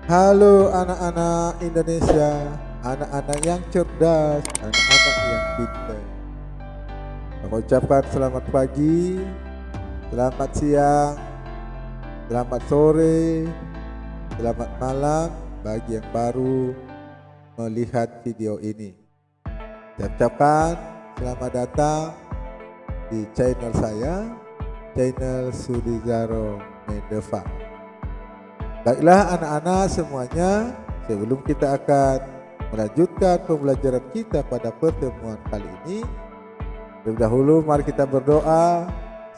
Halo anak-anak Indonesia, anak-anak yang cerdas, anak-anak yang pintar. Aku ucapkan selamat pagi, selamat siang, selamat sore, selamat malam bagi yang baru melihat video ini. Saya ucapkan selamat datang di channel saya, channel Sudizaro Medeva. Baiklah anak-anak semuanya, sebelum kita akan melanjutkan pembelajaran kita pada pertemuan kali ini, terlebih dahulu mari kita berdoa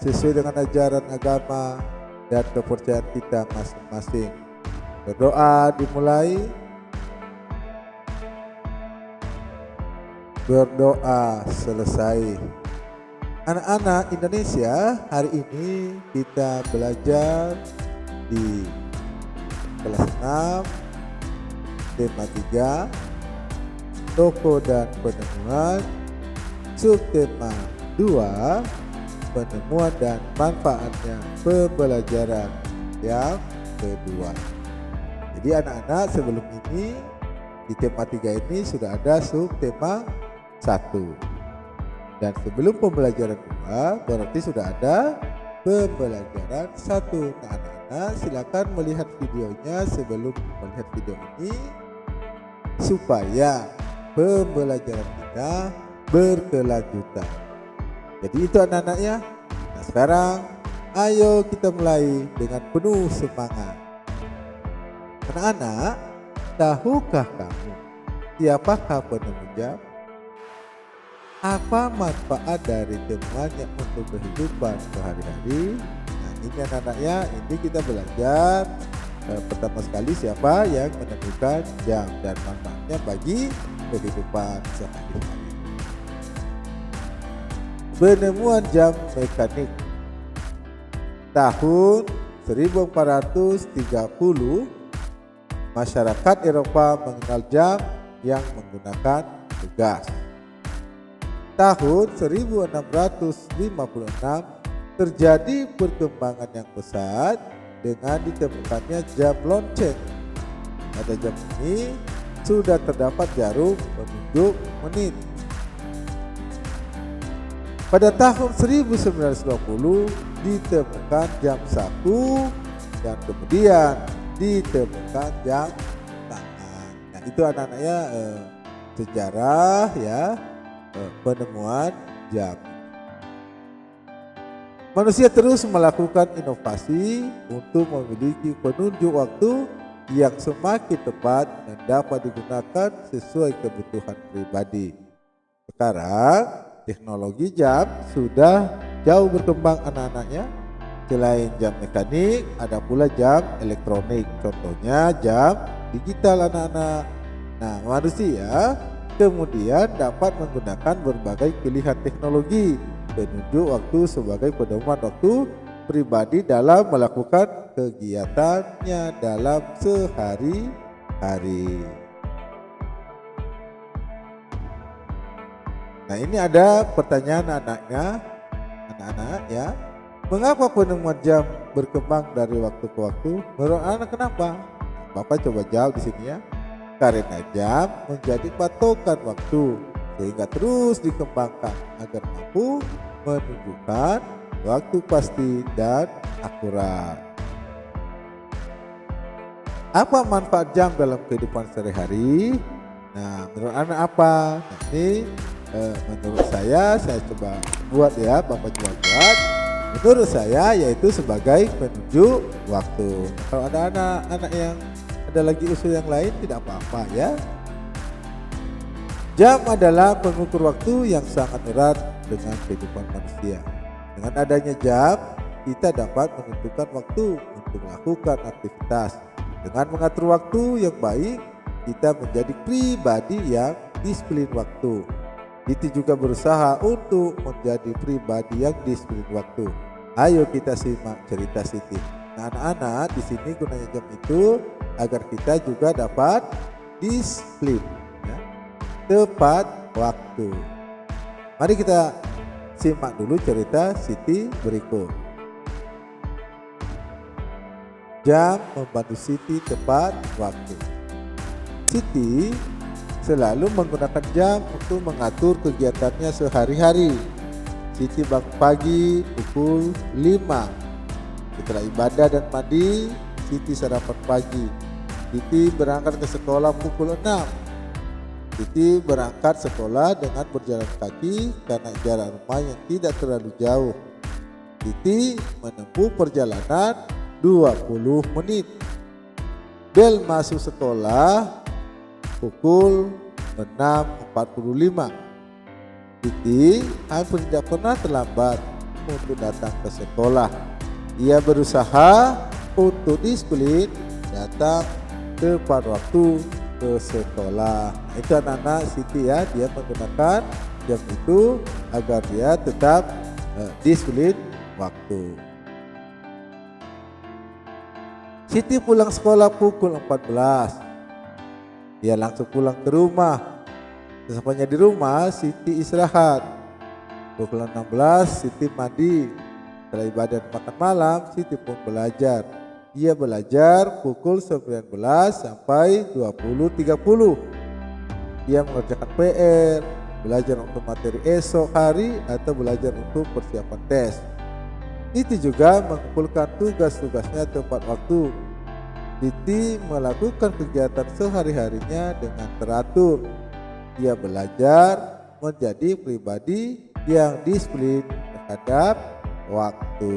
sesuai dengan ajaran agama dan kepercayaan kita masing-masing. Berdoa dimulai. Berdoa selesai. Anak-anak Indonesia, hari ini kita belajar di kelas 6 tema 3 toko dan penemuan, subtema 2 penemuan dan manfaatnya pembelajaran yang kedua. Jadi anak-anak sebelum ini di tema 3 ini sudah ada subtema 1, dan sebelum pembelajaran 2 berarti sudah ada pembelajaran 1. Nah, anak-anak silakan melihat videonya sebelum melihat video ini supaya pembelajaran kita berkelanjutan. Jadi itu anak-anak ya. Nah, sekarang ayo kita mulai dengan penuh semangat. Anak-anak, tahukah kamu siapakah penemu jam? Apa manfaat dari temuannya untuk kehidupan sehari-hari? Nah, ini anak-anaknya, ini kita belajar pertama sekali siapa yang menemukan jam dan manfaatnya bagi kehidupan sehari-hari. Penemuan jam mekanik. Tahun 1430, masyarakat Eropa mengenal jam yang menggunakan gas. Tahun 1656 terjadi perkembangan yang pesat dengan ditemukannya jam lonceng. Pada jam ini sudah terdapat jarum penunjuk menit. Pada tahun 1920 ditemukan jam saku dan kemudian ditemukan jam tangan. Nah, itu anak-anaknya sejarah ya, penemuan jam. Manusia terus melakukan inovasi untuk memiliki penunjuk waktu yang semakin tepat dan dapat digunakan sesuai kebutuhan pribadi. Sekarang teknologi jam sudah jauh berkembang anak-anaknya. Selain jam mekanik, ada pula jam elektronik. Contohnya jam digital anak-anak. Nah, manusia kemudian dapat menggunakan berbagai pilihan teknologi penunjuk waktu sebagai pedoman waktu pribadi dalam melakukan kegiatannya dalam sehari-hari. Nah, ini ada pertanyaan anak-anak ya. Mengapa penemuan jam berkembang dari waktu ke waktu? Menurut anak kenapa? Bapak coba jawab di sini ya. Karena jam menjadi patokan waktu sehingga terus dikembangkan agar mampu menunjukkan waktu pasti dan akurat. Apa manfaat jam dalam kehidupan sehari-hari? Nah, menurut anak apa? Nah, ini menurut saya coba buat ya, Bapak coba buat. Menurut saya yaitu sebagai penunjuk waktu. Kalau ada anak-anak yang ada lagi usul yang lain tidak apa-apa ya. Jam adalah pengukur waktu yang sangat erat dengan kehidupan manusia. Dengan adanya jam, kita dapat menentukan waktu untuk melakukan aktivitas. Dengan mengatur waktu yang baik, kita menjadi pribadi yang disiplin waktu. Kita juga berusaha untuk menjadi pribadi yang disiplin waktu. Ayo kita simak cerita Siti. Nah, anak-anak, di sini gunanya jam itu agar kita juga dapat disiplin, ya, tepat waktu. Mari kita simak dulu cerita Siti berikut. jam membantu Siti tepat waktu. Siti selalu menggunakan jam untuk mengatur kegiatannya sehari-hari. Siti bangun pagi pukul 5. Setelah ibadah dan mandi, Siti sarapan pagi. Siti berangkat ke sekolah pukul 6. Siti berangkat sekolah dengan berjalan kaki karena jarak rumah yang tidak terlalu jauh. Siti menempuh perjalanan 20 menit. Bel masuk sekolah pukul 6.45. Siti hampir tidak pernah terlambat untuk datang ke sekolah. Ia berusaha untuk disiplin datang tepat waktu ke sekolah. Itu anak-anak Siti ya, dia menggunakan jam itu agar dia tetap disiplin waktu. Siti pulang sekolah pukul 14. Dia langsung pulang ke rumah. Sesampainya di rumah, Siti istirahat. Pukul 16, Siti mandi. Setelah ibadah dan makan malam, Siti pun belajar. Ia belajar pukul 19 sampai 20.30. Ia mengerjakan PR, belajar untuk materi esok hari atau belajar untuk persiapan tes. Siti juga mengumpulkan tugas-tugasnya tepat waktu. Siti melakukan kegiatan sehari-harinya dengan teratur. Ia belajar menjadi pribadi yang disiplin terhadap waktu.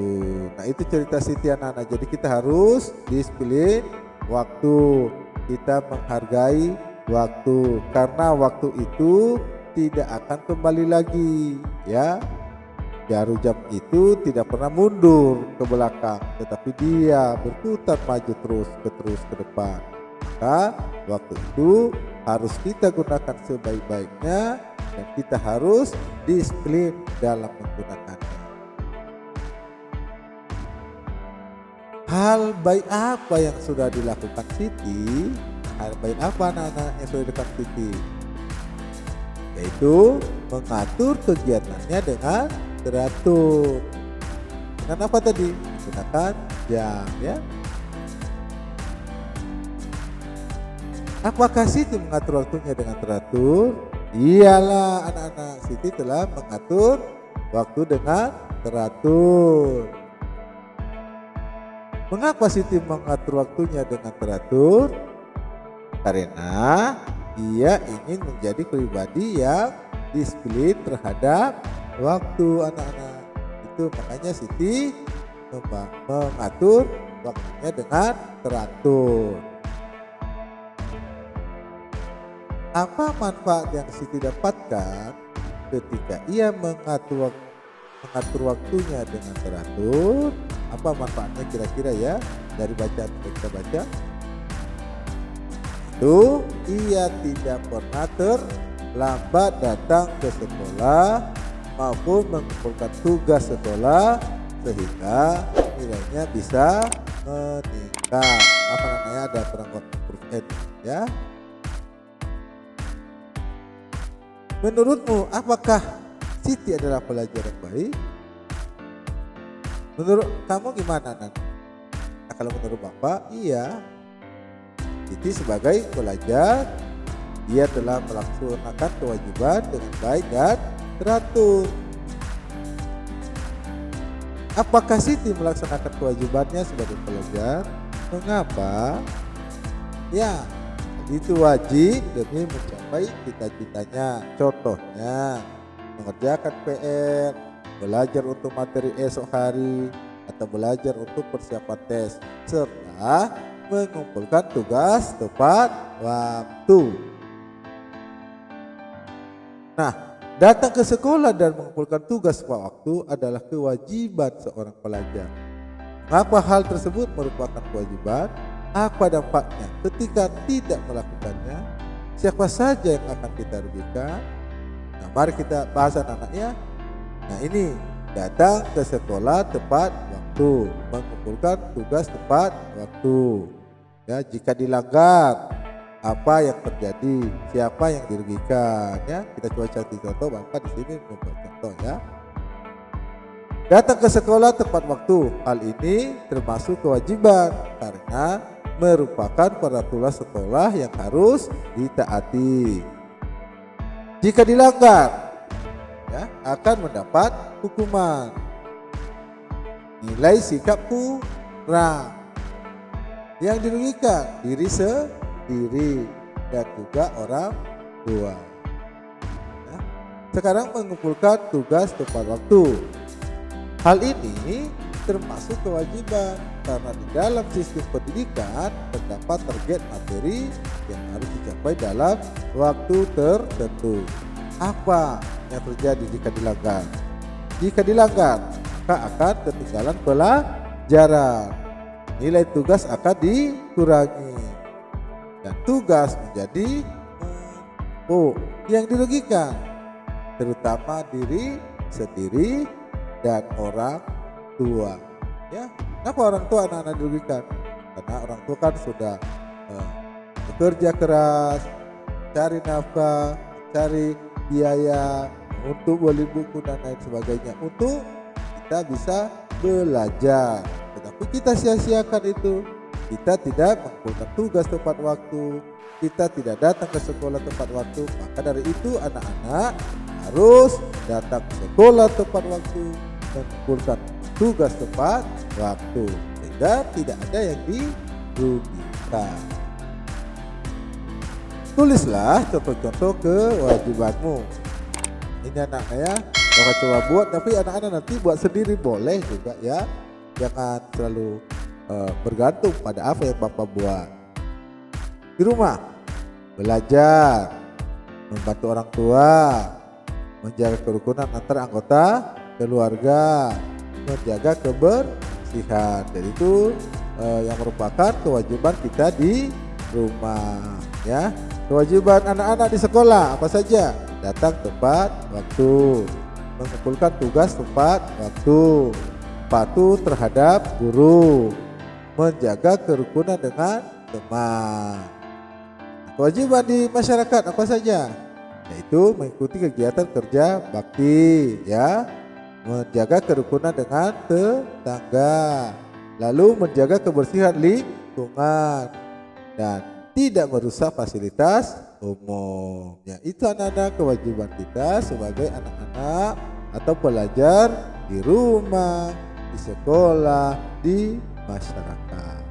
Nah, itu cerita Siti anak-anak. Jadi kita harus disiplin waktu. Kita menghargai waktu karena waktu itu tidak akan kembali lagi, ya. Jarum jam itu tidak pernah mundur ke belakang, tetapi dia berputar maju terus ke depan. Maka waktu itu harus kita gunakan sebaik-baiknya dan kita harus disiplin dalam menggunakannya. Hal baik apa yang sudah dilakukan Siti? Hal baik apa anak-anak yang sudah dilakukan Siti? Yaitu mengatur kegiatannya dengan teratur. Dengan apa tadi? Menggunakan jam, ya. Apakah Siti mengatur waktunya dengan teratur? Iyalah anak-anak, Siti telah mengatur waktu dengan teratur. Mengapa Siti mengatur waktunya dengan teratur? Karena ia ingin menjadi pribadi yang disiplin terhadap waktu anak-anak. Itu makanya Siti mengatur waktunya dengan teratur. Apa manfaat yang Siti dapatkan ketika ia mengatur waktunya dengan teratur? Apa manfaatnya kira-kira ya dari bacaan yang kita baca? Itu ia tidak pernah terlambat datang ke sekolah maupun mengumpulkan tugas sekolah sehingga nilainya bisa meningkat. Apa namanya, ada perangkat improvement, ya. Menurutmu apakah Siti adalah pelajar yang baik? Menurut kamu gimana, Nan? Nah, kalau menurut Bapak, iya. Siti sebagai pelajar, ia telah melaksanakan kewajiban dengan baik dan teratur. Apakah Siti melaksanakan kewajibannya sebagai pelajar? Mengapa? Ya, itu wajib demi mencapai cita-citanya. Contohnya, mengerjakan PR, belajar untuk materi esok hari, atau belajar untuk persiapan tes, serta mengumpulkan tugas tepat waktu. Nah, datang ke sekolah dan mengumpulkan tugas tepat waktu adalah kewajiban seorang pelajar. Mengapa hal tersebut merupakan kewajiban? Apa dampaknya ketika tidak melakukannya? Siapa saja yang akan kita rugikan? Nah, mari kita bahas anak-anaknya. Nah, ini datang ke sekolah tepat waktu, mengumpulkan tugas tepat waktu. Ya, jika dilanggar, apa yang terjadi? Siapa yang dirugikan? Ya, kita coba cari contoh. Bapak di sini membuat contoh, ya. Datang ke sekolah tepat waktu. Hal ini termasuk kewajiban karena karena merupakan peraturan sekolah yang harus ditaati. Jika dilanggar, ya, akan mendapat hukuman. Nilai sikap kurang. Yang dirugikan diri sendiri dan juga orang tua. Ya. Sekarang mengumpulkan tugas tepat waktu. Hal ini termasuk kewajiban karena di dalam sistem pendidikan terdapat target materi yang harus dicapai dalam waktu tertentu. Apa yang terjadi jika dilanggar? Jika dilanggar, maka akan ketinggalan pelajaran. Nilai tugas akan dikurangi dan tugas menjadi yang dirugikan, terutama diri sendiri dan orang tua. Ya, kenapa orang tua anak-anak dirugikan? Karena orang tua kan sudah bekerja keras, cari nafkah, cari biaya untuk beli buku dan lain sebagainya untuk kita bisa belajar. Tetapi kita sia-siakan itu. Kita tidak mengumpulkan tugas tepat waktu, kita tidak datang ke sekolah tepat waktu. Maka dari itu anak-anak harus datang ke sekolah tepat waktu, mengumpulkan tugas tepat waktu, sehingga tidak ada yang dirugikan. Tulislah contoh-contoh kewajibanmu. Ini anak-anak ya, bakal coba buat, tapi anak-anak nanti buat sendiri boleh juga ya. Jangan selalu bergantung pada apa yang Bapak buat. Di rumah, belajar, membantu orang tua, menjaga kerukunan antar anggota keluarga, menjaga kebersihan. Jadi itu yang merupakan kewajiban kita di rumah ya. Kewajiban anak-anak di sekolah apa saja? Datang tepat waktu, mengumpulkan tugas tepat waktu, patuh terhadap guru, menjaga kerukunan dengan teman. Kewajiban di masyarakat apa saja? Yaitu mengikuti kegiatan kerja bakti ya, menjaga kerukunan dengan tetangga, lalu menjaga kebersihan lingkungan dan tidak merusak fasilitas umum. Ya, itu anak-anak kewajiban kita sebagai anak-anak atau pelajar di rumah, di sekolah, di masyarakat.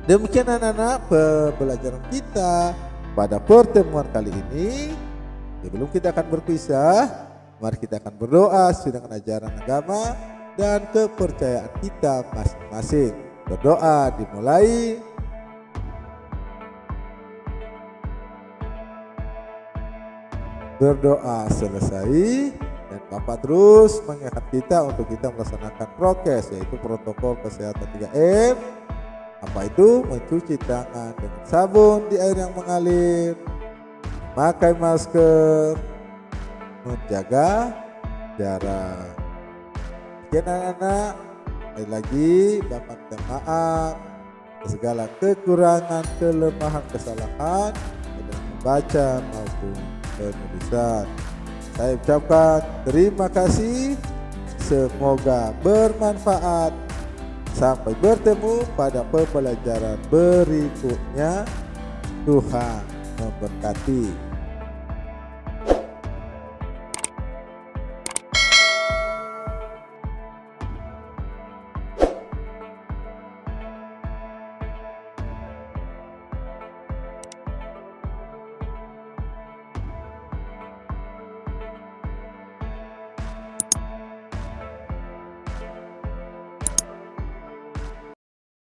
Demikian anak-anak pembelajaran kita pada pertemuan kali ini. Sebelum kita akan berpisah, mari kita akan berdoa sesuai dengan ajaran agama dan kepercayaan kita masing-masing. Berdoa dimulai. Berdoa selesai. Dan Bapak terus mengingatkan kita untuk kita melaksanakan prokes, yaitu protokol kesehatan 3M. Apa itu? Mencuci tangan dengan sabun di air yang mengalir, memakai masker, menjaga jarak. Sekian anak-anak, sekali lagi Bapak minta maaf segala kekurangan, kelemahan, kesalahan dalam membaca maupun penulisan. Saya ucapkan terima kasih, semoga bermanfaat. Sampai bertemu pada pembelajaran berikutnya. Tuhan memberkati.